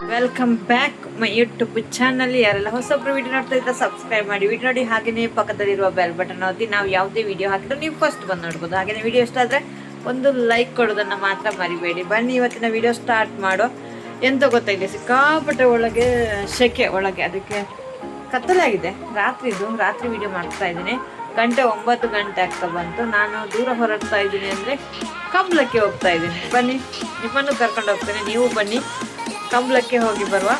Welcome back my YouTube channel. ಯಾರೆಲ್ಲ ಹೊಸಬ್ರು video ನೋಡ್ತಾ ಇದ್ರೆ ಸಬ್ಸ್ಕ್ರೈಬ್ ಮಾಡಿ, ವಿಡಿಯೋ ನೋಡಿ ಹಾಗೆಯೇ ಪಕ್ಕದಲ್ಲಿರುವ ಬೆಲ್ ಬಟನ್ ಒತ್ತಿ ನಾವು ಯಾವುದೇ ವಿಡಿಯೋ ಹಾಕಿದ್ರೆ ನೀವು ಫಸ್ಟ್ ಬಂದು ನೋಡ್ಬೋದು. ಹಾಗೆಯೇ ವಿಡಿಯೋ ಇಷ್ಟ ಆದರೆ ಒಂದು ಲೈಕ್ ಕೊಡೋದನ್ನು ಮಾತ್ರ ಮರಿಬೇಡಿ. ಬನ್ನಿ ಇವತ್ತಿನ ವಿಡಿಯೋ ಸ್ಟಾರ್ಟ್ ಮಾಡೋ. ಎಂತ ಗೊತ್ತಾಗಿದೆ, ಸಿಕ್ಕಾಪಟ್ಟೆ ಒಳಗೆ ಸೆಕೆ ಒಳಗೆ, ಅದಕ್ಕೆ ಕತ್ತಲಾಗಿದೆ. ರಾತ್ರಿ ವಿಡಿಯೋ ಮಾಡ್ತಾ ಇದ್ದೀನಿ. 9 ಗಂಟೆ ಆಗ್ತಾ ಬಂತು. ನಾನು ದೂರ ಹೊರಡ್ತಾ ಇದ್ದೀನಿ ಅಂದರೆ ಕಂಬಳಕ್ಕೆ ಹೋಗ್ತಾ ಇದ್ದೀನಿ. ಬನ್ನಿ, ನಿಮ್ಮನ್ನು ಕರ್ಕೊಂಡು ಹೋಗ್ತೇನೆ, ನೀವು ಬನ್ನಿ. ಕಂಬಳಕ್ಕೆ ಹೋಗಿ ಬರುವ.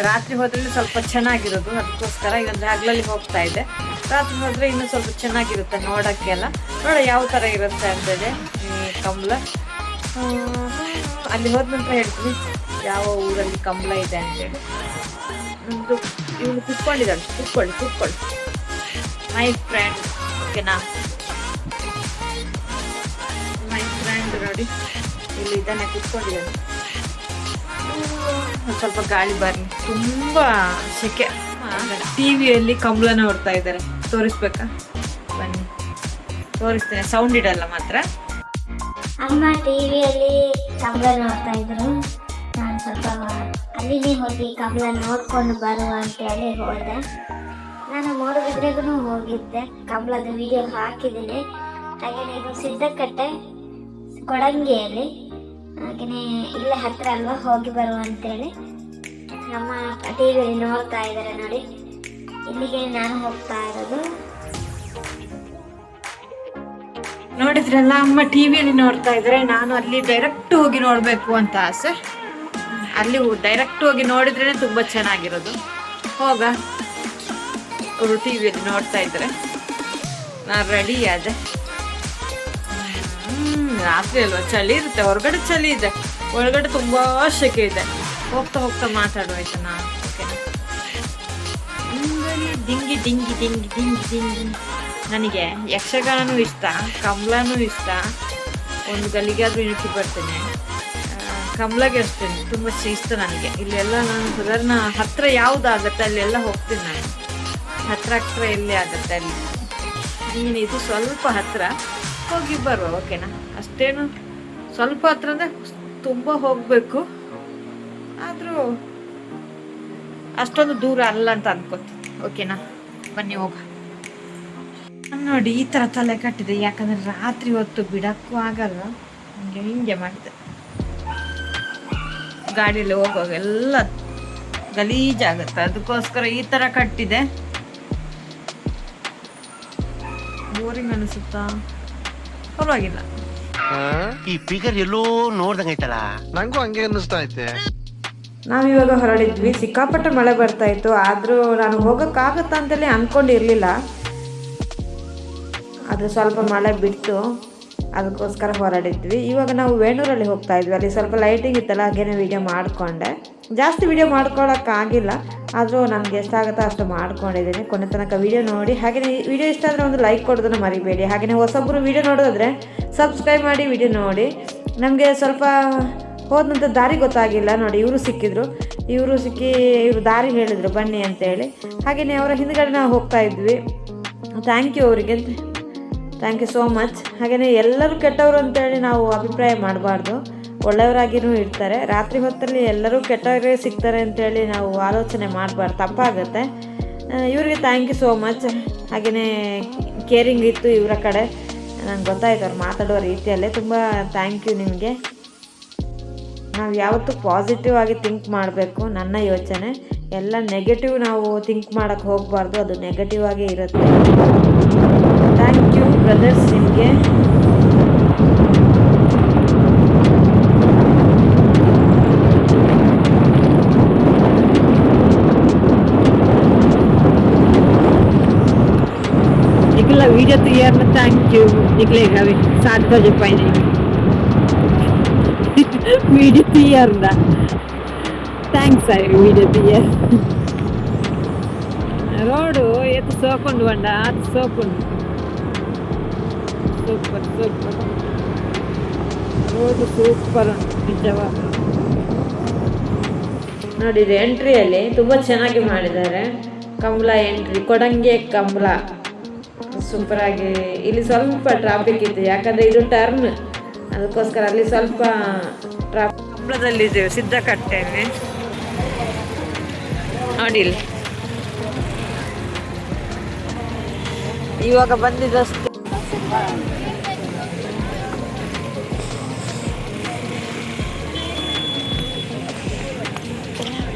ರಾತ್ರಿ ಹೋದ್ರೆ ಸ್ವಲ್ಪ ಚೆನ್ನಾಗಿರೋದು, ಅದಕ್ಕೋಸ್ಕರ ಇವತ್ತು ಹಗಲಲ್ಲಿ ಹೋಗ್ತಾ ಇದ್ದೆ. ರಾತ್ರಿ ಹೋದರೆ ಇನ್ನೂ ಸ್ವಲ್ಪ ಚೆನ್ನಾಗಿರುತ್ತೆ ನೋಡೋಕ್ಕೆಲ್ಲ. ಯಾವ ಥರ ಇರುತ್ತೆ ಅಂತೇಳಿ ಈ ಕಂಬಳ. ಅಲ್ಲಿ ಹೋದ ನಂತರ ಹೇಳ್ತೀನಿ ಯಾವ ಊರಲ್ಲಿ ಕಂಬಳ ಇದೆ ಅಂತೇಳಿ. ನಮ್ಮದು ಇವನು ಕುತ್ಕೊಂಡಿದ್ದಾಳೆ, ಕುತ್ಕೊಳ್ಳಿ ಮೈ ಫ್ರೆಂಡ್. ಓಕೆನಾ, ಮೈ ಫ್ರೆಂಡ್ ನೋಡಿ ಇಲ್ಲಿ ಇದ್ದಾನೆ, ಕುತ್ಕೊಂಡಿದ್ದಾನೆ. ಸ್ವಲ್ಪ ಗಾಳಿ ಬರಲಿ, ತುಂಬಾ ಸೆಕೆ. ಟಿವಿಯಲ್ಲಿ ಕಂಬಳ ನೋಡ್ತಾ ಇದ್ದಾರೆ, ತೋರಿಸ್ಬೇಕಾ? ಬನ್ನಿ ತೋರಿಸ್ತೇನೆ, ಸೌಂಡ್ ಇಡಲ್ಲ ಮಾತ್ರ. ಅಮ್ಮ ಟಿವಿಯಲ್ಲಿ ಕಂಬಳ ನೋಡ್ತಾ ಇದ್ರು. ನಾನು ಸ್ವಲ್ಪ ಅಲ್ಲಿನೇ ಹೋಗಿ ಕಂಬಳ ನೋಡ್ಕೊಂಡು ಬರುವ ಅಂತೇಳಿ ಹೋದೆ. ನಾನು ಮೂಡುಬಿದ್ರೆಗೂ ಹೋಗಿದ್ದೆ, ಕಂಬಳದ ವಿಡಿಯೋ ಹಾಕಿದ್ದೀನಿ. ಹಾಗೆಯೇ ಇದು ಸಿದ್ದಕಟ್ಟೆ ಕೊಡಂಗಿಯಲ್ಲಿ, ಹಾಗೆಯೇ ಇಲ್ಲೇ ಹತ್ರ ಅಲ್ವಾ, ಹೋಗಿ ಬರುವ ಅಂತೇಳಿ ನಮ್ಮ ಟಿವಿಯಲ್ಲಿ ನೋಡ್ತಾ ಇದ್ದಾರೆ ನೋಡಿ. ಇಲ್ಲಿಗೆ ನಾನು ಹೋಗ್ತಾ ಇರೋದು. ನೋಡಿದ್ರಲ್ಲ, ಅಮ್ಮ ಟಿವಿಯಲ್ಲಿ ನೋಡ್ತಾ ಇದ್ದಾರೆ. ನಾನು ಅಲ್ಲಿ ಡೈರೆಕ್ಟ್ ಹೋಗಿ ನೋಡಬೇಕು ಅಂತ ಆಸೆ. ಅಲ್ಲಿ ಡೈರೆಕ್ಟ್ ಹೋಗಿ ನೋಡಿದ್ರೇ ತುಂಬ ಚೆನ್ನಾಗಿರೋದು. ಹೋಗ, ಅವರು ಟಿವಿಯಲ್ಲಿ ನೋಡ್ತಾ ಇದ್ದಾರೆ. ನಾನು ರೆಡಿ ಆದೆ. ರಾತ್ರಿ ಅಲ್ವಾ, ಚಳಿ ಇರುತ್ತೆ, ಹೊರಗಡೆ ಚಳಿ ಇದೆ, ಒಳಗಡೆ ತುಂಬಾ ಸೆಕೆ ಇದೆ. ಹೋಗ್ತಾ ಮಾತಾಡುವ ಆಯ್ತಾ ನಾನು. ಓಕೆನಾ, ದಿಂಗಿ ದಿಂಗಿ ದಿಂಗಿ ದಿಂಗಿ ದಿಂಗಿ. ನನಗೆ ಯಕ್ಷಗಾನನೂ ಇಷ್ಟ, ಕಂಬಳನೂ ಇಷ್ಟ. ಒಂದು ಗಲ್ಲಿಗಾದ್ರೂ ಇಣುಕಿ ಬರ್ತೇನೆ. ಕಂಬಳಗೆ ಅಷ್ಟೇ ತುಂಬ ಇಷ್ಟ ನನಗೆ. ಇಲ್ಲೆಲ್ಲ ನಾನು ಸಾಧಾರಣ ಹತ್ರ ಯಾವುದಾಗತ್ತೆ ಅಲ್ಲೆಲ್ಲ ಹೋಗ್ತೀನಿ ನಾನು. ಹತ್ರ ಎಲ್ಲಿ ಆಗುತ್ತೆ ಅಲ್ಲಿ. ಇದು ಸ್ವಲ್ಪ ಹತ್ರ, ಹೋಗಿ ಬರುವ. ಓಕೆನಾ, ಅಷ್ಟೇನು ಸ್ವಲ್ಪ ಹತ್ರ ಅಂದರೆ ತುಂಬ ಹೋಗಬೇಕು, ಆದರೂ ಅಷ್ಟೊಂದು ದೂರ ಅಲ್ಲ ಅಂತ ಅನ್ಕೋತೀನಿ. ಓಕೆನಾ, ಬನ್ನಿ ಹೋಗ. ನೋಡಿ ಈ ಥರ ತಲೆ ಕಟ್ಟಿದೆ, ಯಾಕಂದರೆ ರಾತ್ರಿ ಹೊತ್ತು ಬಿಡಕ್ಕೂ ಆಗಲ್ಲ. ಹಿಂಗೆ ಮಾಡಿದೆ. ಗಾಡಿಯಲ್ಲಿ ಹೋಗುವಾಗ ಎಲ್ಲ ಗಲೀಜಾಗುತ್ತೆ, ಅದಕ್ಕೋಸ್ಕರ ಈ ಥರ ಕಟ್ಟಿದೆ. ಬೋರಿಂಗ್ ಅನಿಸುತ್ತಾ? ಪರವಾಗಿಲ್ಲ. ಈ ಫಿಗರ್ ಎಲ್ಲೋ ನೋಡ್ದಂಗೈತಲ್ಲ, ನಂಗೂ ಹಂಗೆ ಅನ್ನಿಸ್ತಾ ಐತೆ. ನಾವಿವಾಗ ಹೊರಡಿದ್ವಿ, ಸಿಕ್ಕಾಪಟ್ಟೆ ಮಳೆ ಬರ್ತಾ ಇತ್ತು. ಆದರೂ ನಾನು ಹೋಗೋಕ್ಕಾಗತ್ತಾ ಅಂತೇಳಿ ಅಂದ್ಕೊಂಡಿರಲಿಲ್ಲ. ಆದರೆ ಸ್ವಲ್ಪ ಮಳೆ ಬಿಟ್ಟು ಅದಕ್ಕೋಸ್ಕರ ಹೊರಡಿದ್ವಿ. ಇವಾಗ ನಾವು ವೇಣೂರಲ್ಲಿ ಹೋಗ್ತಾ ಇದ್ವಿ. ಅಲ್ಲಿ ಸ್ವಲ್ಪ ಲೈಟಿಂಗ್ ಇತ್ತಲ್ಲ, ಹಾಗೇನೆ ವೀಡಿಯೋ ಮಾಡಿಕೊಂಡೆ. ಜಾಸ್ತಿ ವೀಡಿಯೋ ಮಾಡ್ಕೊಳ್ಳೋಕ್ಕಾಗಿಲ್ಲ, ಆದರೂ ನನಗೆ ಎಷ್ಟಾಗುತ್ತೋ ಅಷ್ಟು ಮಾಡ್ಕೊಂಡಿದ್ದೀನಿ. ಕೊನೆ ತನಕ ವೀಡಿಯೋ ನೋಡಿ. ಹಾಗೆಯೇ ವೀಡಿಯೋ ಇಷ್ಟ ಆದರೆ ಒಂದು ಲೈಕ್ ಕೊಡೋದನ್ನು ಮರಿಬೇಡಿ. ಹಾಗೆಯೇ ಹೊಸೊಬ್ಬರು ವೀಡಿಯೋ ನೋಡೋದಾದರೆ ಸಬ್ಸ್ಕ್ರೈಬ್ ಮಾಡಿ ವೀಡಿಯೋ ನೋಡಿ. ನಮಗೆ ಸ್ವಲ್ಪ ಹೋದ ನಂತರ ದಾರಿ ಗೊತ್ತಾಗಿಲ್ಲ ನೋಡಿ. ಇವರು ಸಿಕ್ಕಿ ಇವರು ದಾರಿ ಹೇಳಿದರು ಬನ್ನಿ ಅಂತೇಳಿ. ಹಾಗೆಯೇ ಅವರ ಹಿಂದ್ಗಡೆ ನಾವು ಹೋಗ್ತಾ ಇದ್ವಿ. ಥ್ಯಾಂಕ್ ಯು ಅವರಿಗೆ, ಥ್ಯಾಂಕ್ ಯು ಸೋ ಮಚ್. ಹಾಗೆಯೇ ಎಲ್ಲರೂ ಕೆಟ್ಟವರು ಅಂತೇಳಿ ನಾವು ಅಭಿಪ್ರಾಯ ಮಾಡಬಾರ್ದು, ಒಳ್ಳೆಯವರಾಗಿಯೂ ಇರ್ತಾರೆ. ರಾತ್ರಿ ಹೊತ್ತಲ್ಲಿ ಎಲ್ಲರೂ ಕೆಟ್ಟವರೇ ಸಿಗ್ತಾರೆ ಅಂತೇಳಿ ನಾವು ಆಲೋಚನೆ ಮಾಡಬಾರ್ದು, ತಪ್ಪಾಗುತ್ತೆ. ಇವರಿಗೆ ಥ್ಯಾಂಕ್ ಯು ಸೋ ಮಚ್. ಹಾಗೆಯೇ ಕೇರಿಂಗ್ ಇತ್ತು ಇವರ ಕಡೆ, ನಂಗೆ ಗೊತ್ತಾಯ್ತು ಅವ್ರು ಮಾತಾಡೋ ರೀತಿಯಲ್ಲೇ. ತುಂಬ ಥ್ಯಾಂಕ್ ಯು ನಿಮಗೆ. ನಾವು ಯಾವತ್ತೂ ಪಾಸಿಟಿವ್ ಆಗಿ ಥಿಂಕ್ ಮಾಡಬೇಕು. ನನ್ನ ಯೋಚನೆ ಎಲ್ಲ ನೆಗೆಟಿವ್ ನಾವು ಥಿಂಕ್ ಮಾಡೋಕ್ಕೆ ಹೋಗಬಾರ್ದು, ಅದು ನೆಗೆಟಿವ್ ಆಗೇ ಇರುತ್ತೆ. ಥ್ಯಾಂಕ್ ಯು ಬ್ರದರ್ಸ್ ನಿಮಗೆ. निकला वीडियो तैयार में, थैंक यू. निकलेगा भी 7 बजे पहले वीडियो तैयार ना. ಥ್ಯಾಂಕ್ಸ್ ಆಗಿ ವೀಡಿಯೋ ತಯ್ಯಾರ. ರೋಡು ಎತ್ತು ಸೋಕೊಂಡು ಬಂಡ, ಅದು ಸೋಕೊಂಡು ಸೂಪರ್ ರೋಡು ಸೂಪರ್ ಉಂಟು ನಿಜವಾದ. ನೋಡಿ ಇದು ಎಂಟ್ರಿಯಲ್ಲಿ ತುಂಬ ಚೆನ್ನಾಗಿ ಮಾಡಿದ್ದಾರೆ. ಕಂಬಳ ಎಂಟ್ರಿ, ಕೊಡಂಗೆ ಕಂಬಳ ಸೂಪರಾಗಿ. ಇಲ್ಲಿ ಸ್ವಲ್ಪ ಟ್ರಾಫಿಕ್ ಇತ್ತು, ಯಾಕಂದರೆ ಇದು ಟರ್ನ್, ಅದಕ್ಕೋಸ್ಕರ ಅಲ್ಲಿ ಸ್ವಲ್ಪ ಕಂಬಳದಲ್ಲಿದ್ದೇವೆ ಸಿದ್ದಕಟ್ಟೆಯಲ್ಲಿ. ನೋಡಿ ಇಲ್ಲಿ ಇವಾಗ ಬಂದಿದ್ದಷ್ಟು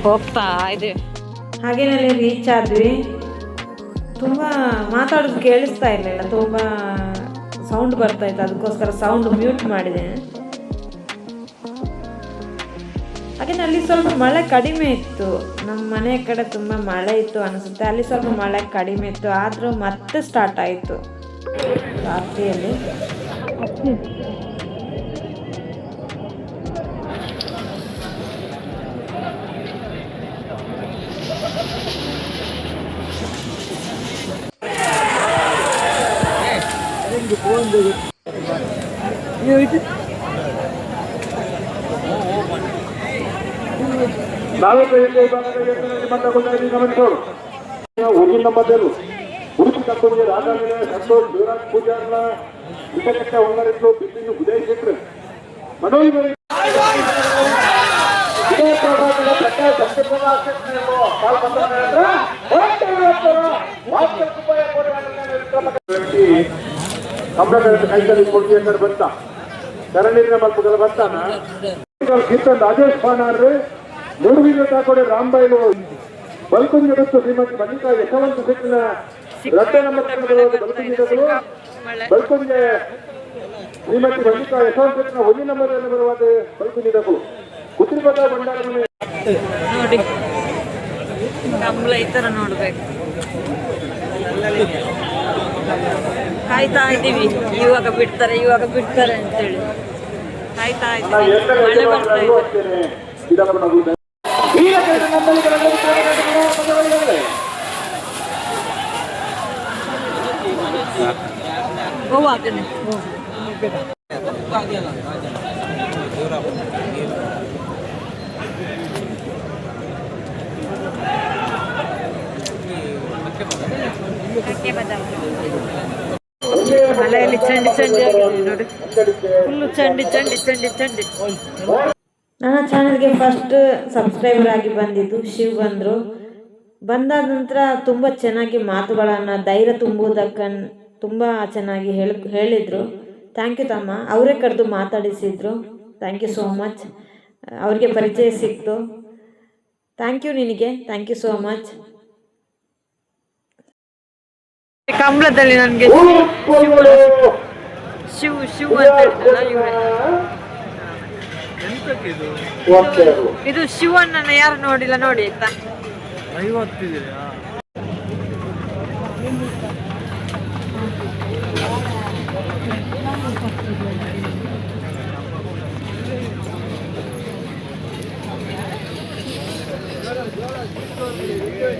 ಹೋಗ್ತಾ ಇದೆ. ಹಾಗೇನಲ್ಲಿ ರೀಚ್ ಆದ್ವಿ. ತುಂಬ ಮಾತಾಡೋದು ಕೇಳಿಸ್ತಾ ಇರಲಿಲ್ಲ, ತುಂಬ ಸೌಂಡ್ ಬರ್ತಾ ಇತ್ತು, ಅದಕ್ಕೋಸ್ಕರ ಸೌಂಡ್ ಮ್ಯೂಟ್ ಮಾಡಿದೆ. ಹಾಗೆ ಅಲ್ಲಿ ಸ್ವಲ್ಪ ಮಳೆ ಕಡಿಮೆ ಇತ್ತು, ನಮ್ಮ ಮನೆ ಕಡೆ ತುಂಬ ಮಳೆ ಇತ್ತು ಅನಿಸುತ್ತೆ, ಅಲ್ಲಿ ಸ್ವಲ್ಪ ಮಳೆ ಕಡಿಮೆ ಇತ್ತು, ಆದರೂ ಮತ್ತೆ ಸ್ಟಾರ್ಟ್ ಆಯಿತು ರಾತ್ರಿಯಲ್ಲಿ. ಊರಿನ ಮಧ್ಯರು ಉಡುಪಿ ತಕ್ಕೊಂಡೆ ರಾಜಾಂಗಣ ಸಂತೋಷ್ ಶಿವರಾಜ್ ಪೂಜಾರ್ನ ವಿಷಕಟ್ಟ ಹೊಂಗರಿದ್ದು ಬಿಲ್ಲಿನ ಉದಯಿಸಿದ್ರು ಮನೋಹರ ಕಂಬಳ ಕೈದಲ್ಲಿ ಕೊಡ್ತೀಯ ಬಂತ ಶರಣಿನ ಮಲ್ಪಗಳ ಬರ್ತಾನ ಕೀರ್ತನ್ ರಾಜೇಶ್ ಪಾನಾರ್ರೆ ಮೂಡುವಿನ ತಾಕೋಡೆ ರಾಂಬೈಲು ಬಲ್ಕುಂಜೆಡುತ್ತು ಶ್ರೀಮತಿ ಮಲ್ಲಿಕಾ ಯಶವಂತ ಸಿಟ್ಟಿನ ರಡ್ಡ ನಂಬರ್ ಬಲ್ಕುಂಜಿಡಗಳು ಬಲ್ಕುಂಜೆ ಶ್ರೀಮತಿ ಮಲ್ಲಿಕಾ ಯಶವಂತ ಸಿಟ್ಟಿನ ಒಂದು ನಂಬರ್ ಬರುವಾದ ಬಲ್ಕುಂಜಿಡಗಳು ಕುತ್ರಿಪದ ಭಂಡಾರ ಮನೆ ನೋಡಿ ಕಂಬಳ ಈ ಥರ ನೋಡ್ಬೇಕು. ಕಾಯ್ತಾ ಇದ್ದೀವಿ, ಇವಾಗ ಬಿಡ್ತಾರೆ ಅಂತೇಳಿ ಕಾಯ್ತಾ ಇದ್ದೀವಿ. ಮಳೆ ಬರ್ತಾ ಇದೆ. ಹೋಗ್ತೇನೆ ಮಳೆಯಲ್ಲಿ ಚಂಡಿ ಆಗಿದೆ ನೋಡಿ, ಫುಲ್ಲು ಚಂಡಿ. ನನ್ನ ಚಾನಲ್ಗೆ ಫಸ್ಟ್ ಸಬ್ಸ್ಕ್ರೈಬರ್ ಆಗಿ ಬಂದಿದ್ದು ಶಿವ್ ಬಂದರು. ಬಂದಾದ ನಂತರ ತುಂಬ ಚೆನ್ನಾಗಿ ಮಾತುಗಳನ್ನು ಧೈರ್ಯ ತುಂಬುವುದಕ್ಕೆ ತುಂಬ ಚೆನ್ನಾಗಿ ಹೇಳಿದರು. ಥ್ಯಾಂಕ್ ಯು ತಮ್ಮ, ಅವರೇ ಕರೆದು ಮಾತಾಡಿಸಿದ್ರು. Thank you so much. ಅವ್ರಿಗೆ ಪರಿಚಯ ಸಿಕ್ತು. ಥ್ಯಾಂಕ್ ಯು ನಿನಗೆ, ಥ್ಯಾಂಕ್ ಯು ಸೋ ಮಚ್. ಕಂಬಳದಲ್ಲಿ ನನಗೆ ಶಿವ್ ಅಂತ ಹೇಳಿದ್ರಲ್ಲ ಇವರೇ. ಇದು ಶಿವಣ್ಣನ ಯಾರು ನೋಡಿಲ್ಲ ನೋಡಿ ಆಯ್ತಾ.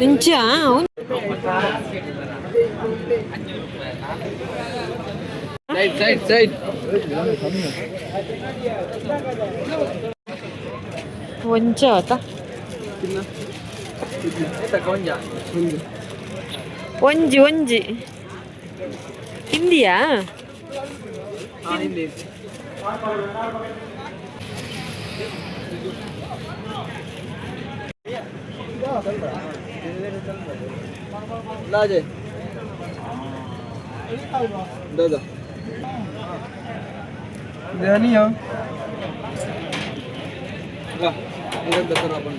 ನಿಂಚ ಸೈಡ್ ಒಂಚ ಆತ ಒಂಜಿ ಹಿಂದಿಯಾ? दादा नहीं हो वाह इधर देखो अपन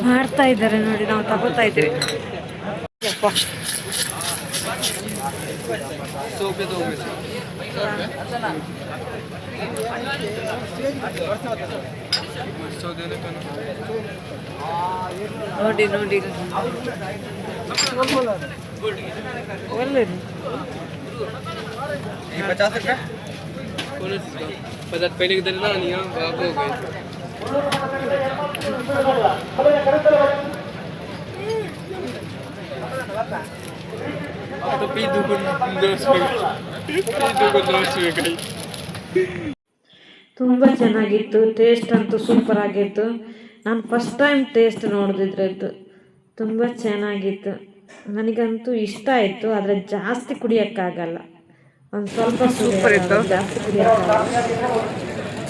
ಮಾಡ್ತಾ ಇದ್ದಾರೆ ನೋಡಿ, ನಾವು ತಗೋತಾ ಇದ್ದೀವಿ. ನೋಡಿ ನೋಡಿ ಒಳ್ಳೆ 50 रुपये 50 पहले किधर ना नहीं हो गए ತುಂಬ ಚೆನ್ನಾಗಿತ್ತು, ಟೇಸ್ಟ್ ಅಂತೂ ಸೂಪರ್ ಆಗಿತ್ತು. ನಾನು ಫಸ್ಟ್ ಟೈಮ್ ಟೇಸ್ಟ್ ನೋಡಿದ್ರದ್ದು ತುಂಬ ಚೆನ್ನಾಗಿತ್ತು. ನನಗಂತೂ ಇಷ್ಟ ಆಯಿತು, ಆದರೆ ಜಾಸ್ತಿ ಕುಡಿಯೋಕ್ಕಾಗಲ್ಲ. ಒಂದು ಸ್ವಲ್ಪ ಸೂಪರ್ ಇತ್ತು, ಜಾಸ್ತಿ ಕುಡಿಯೋಕ್ಕಾಗಲ್ಲ.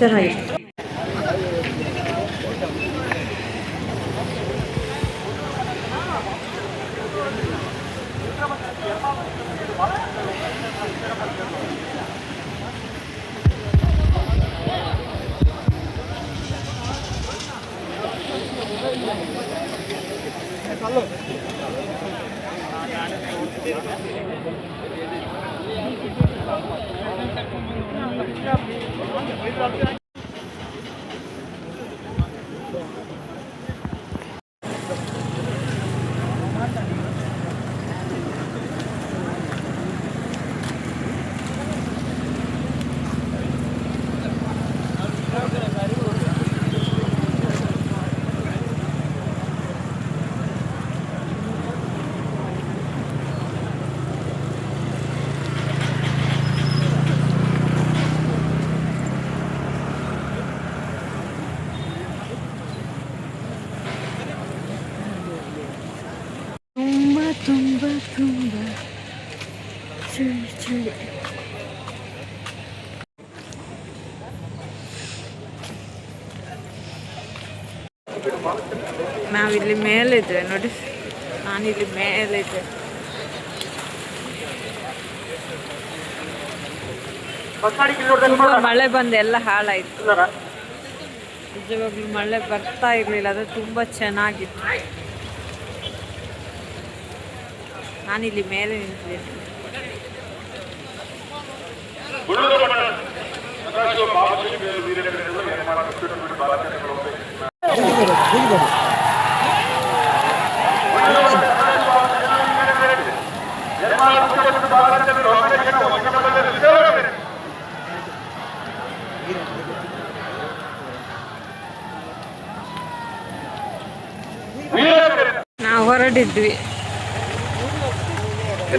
ಚೆನ್ನಾಗಿತ್ತು. ತುಂಬ ತುಂಬ ಚಳಿ ಚಳಿ. ನಾವಿಲ್ಲಿ ಮೇಲಿದ್ದೆ ನೋಡಿ, ನಾನಿಲ್ಲಿ ಮೇಲಿದ್ದೆ. ತುಂಬ ಮಳೆ ಬಂದು ಎಲ್ಲ ಹಾಳಾಯಿತು. ನಿಜವಾಗ್ಲೂ ಮಳೆ ಬರ್ತಾ ಇರಲಿಲ್ಲ, ಅದು ತುಂಬ ಚೆನ್ನಾಗಿತ್ತು. ನಾನಿಲ್ಲಿ ಮೇಲೆ ನಿಂತಿದ್ದೇನೆ.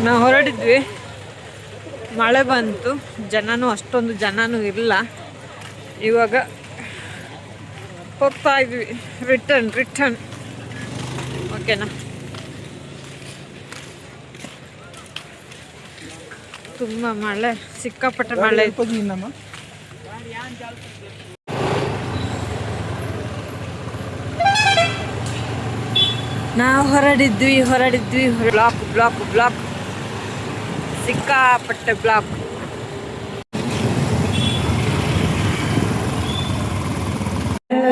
ನಾವು ಹೊರಡಿದ್ವಿ, ಮಳೆ ಬಂತು, ಅಷ್ಟೊಂದು ಜನನೂ ಇಲ್ಲ. ಇವಾಗ ಹೋಗ್ತಾ ಇದ್ವಿ ರಿಟರ್ನ್. ಓಕೆನಾ? ತುಂಬ ಮಳೆ, ಸಿಕ್ಕಾಪಟ್ಟೆ ಮಳೆ. ನಾವು ಹೊರಡಿದ್ವಿ ಬ್ಲಾಕ್, ಸಿಕ್ಕಾಪಟ್ಟೆ ಬ್ಲಾಕ್.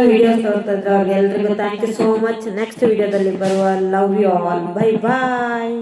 ವಿಡಿಯೋಸ್ ನೋಡ್ತಾ ಇದ್ರೆ ಅವ್ರಿಗೆಲ್ರಿಗೂ thank you so much. Next ವಿಡಿಯೋದಲ್ಲಿ ಬರುವ. Love you all. Bye bye.